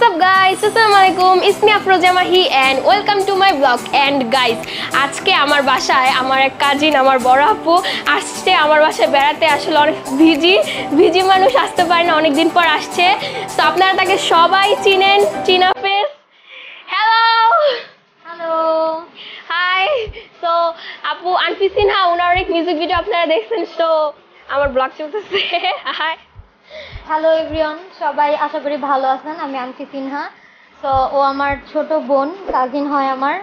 What's up guys? Assalamualaikum. It's me Afroza Mahi and welcome to my vlog. And guys, আজকে আমার বাসায় আমার এক কাজিন আমার বড় আপু আসছে আমার বাসায় বেড়াতে। আসলে অনেক ভিজি মানুষ আসতে পারে না, অনেক দিন পর আসছে। তো আপনারা তাকে সবাই চিনেন, চিনা ফেস। Hello, high. তো আপু আনফি সিনহা, ওনার অনেক মিউজিক ভিডিও আপনারা দেখছেন। তো আমার ব্লগ চলতেছে। হাই, হ্যালো এভরিওয়ান, সবাই আশা করি ভালো আছেন। আমি আনফি সিনহা। সো ও আমার ছোট বোন, কাজিন হয় আমার।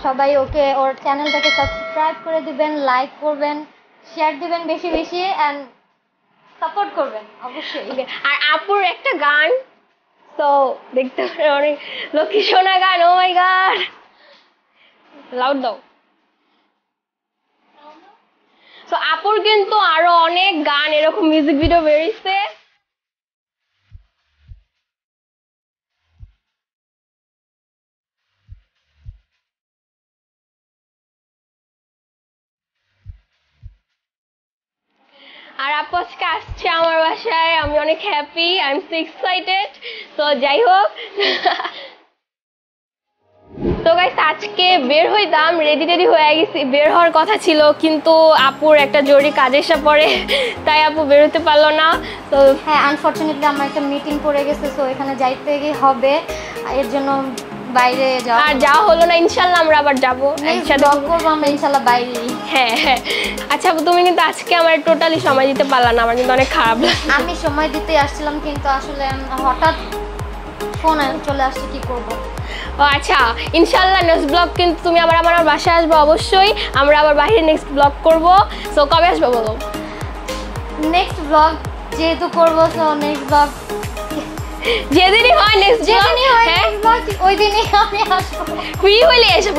সবাই ওকে ওর চ্যানেলটাকে সাবস্ক্রাইব করে দিবেন, লাইক করবেন, শেয়ার দিবেন বেশি বেশি অ্যান্ড সাপোর্ট করবেন অবশ্যই। আর আপুর একটা গান তো দেখতে পারেন, অনেক লক্ষ্মী সোনা গান। ও মাই গড, লাউড দাও। তো আপুর কিন্তু আরো অনেক গান এরকম মিউজিক ভিডিও বেরিয়েছে। আর আপু আজকে আসছে আমার বাসায়, আমি অনেক happy, I am so excited. তো যাই হোক, তো গাইস আজকে বের হইতাম, রেডি হয়ে গেছি, বের হওয়ার কথা ছিল, কিন্তু আপুর একটা জরুরি কাজ এসে পড়ে, তাই আপু বের হতে পারলো না। তো হ্যাঁ, আনফরচুনেটলি আমার একটা মিটিং পড়ে গেছে, সো এখানে যাইতে হবে, এর জন্য বাইরে যাওয়া আর যাওয়া হলো না। ইনশাল্লাহ আমরা আবার যাবো একসাথে, করবো আমরা ইনশাল্লাহ বাইরে। হ্যাঁ হ্যাঁ। আচ্ছা আপু, তুমি কিন্তু আজকে আমার টোটালি সময় দিতে পারলা না, আমার কিন্তু অনেক খারাপ লাগে। আমি সময় দিতে আসছিলাম, কিন্তু আসলে হঠাৎ ফোন চলে আসছে, কি করব। ও আচ্ছা, ইনশাল্লাহ নেক্সট ব্লগ কিন্তু তুমি আবার আমার বাসায় আসবো অবশ্যই, আমরা আবার বাইরে নেক্সট ব্লগ করবো। সো কবে আসবো বলো? নেক্সট ব্লগ যেহেতু করবো, সো নেক্সট ব্লগ যেদিনই হয় নেক্সট যেদিনই হয় ওই দিনই আমি আসবো, ফ্রি হইলে এসে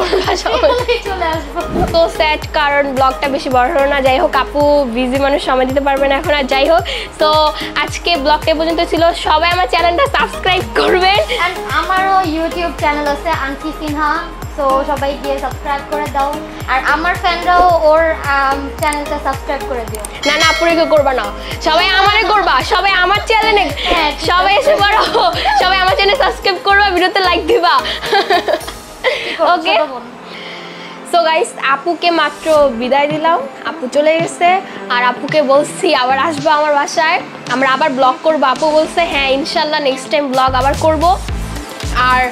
চলে আসবো। তো স্যাড, কারণ ব্লগটা বেশি বড় হলো না। যাই হোক, আপু বিজি মানুষ, সময় দিতে পারবে না এখন। আর যাই হোক, তো আজকে ব্লগটা পর্যন্ত ছিল। সবাই আমার চ্যানেলটা সাবস্ক্রাইব করবেন। অ্যান্ড আমারও ইউটিউব চ্যানেল আছে আনফি সিনহা, সো সবাই গিয়ে সাবস্ক্রাইব করে দাও। আর আমার ফ্যানরাও ওর চ্যানেলটা সাবস্ক্রাইব করে দিও। না না, আপুরে কেউ করবা না, সবাই আমারে করবা, সবাই আমার চ্যানেলে, সবাই এসে পড়ো, সবাই আমার চ্যানেল সাবস্ক্রাইব করবা, ভিডিওতে লাইক দিবা। ওকে, সো গাইস আপুকে মাত্র বিদায় দিলাম, আপু চলে গেছে। আর আপুকে বলছি আবার আসবো আমার বাসায়, আমরা আবার ব্লগ করবো। আপু বলছে হ্যাঁ ইনশাল্লাহ নেক্সট টাইম ব্লগ আবার করব। আর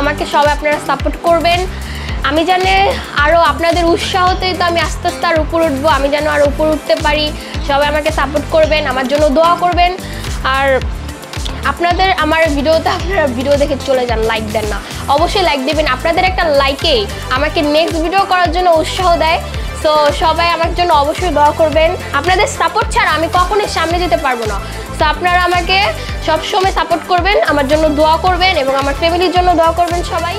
আমাকে সবাই আপনারা সাপোর্ট করবেন। আমি জানি আরও আপনাদের উৎসাহতেই তো আমি আস্তে আস্তে আর উপর উঠবো, আমি যেন আর উপর উঠতে পারি। সবাই আমাকে সাপোর্ট করবেন, আমার জন্য দোয়া করবেন। আর আপনাদের আমার ভিডিওতে আপনারা ভিডিও দেখে চলে যান, লাইক দেন না, অবশ্যই লাইক দেবেন। আপনাদের একটা লাইকেই আমাকে নেক্সট ভিডিও করার জন্য উৎসাহ দেয়। সো সবাই আমার জন্য অবশ্যই দোয়া করবেন। আপনাদের সাপোর্ট ছাড়া আমি কখনোই সামনে যেতে পারবো না। সো আপনারা আমাকে সবসময় সাপোর্ট করবেন, আমার জন্য দোয়া করবেন এবং আমার ফ্যামিলির জন্য দোয়া করবেন সবাই।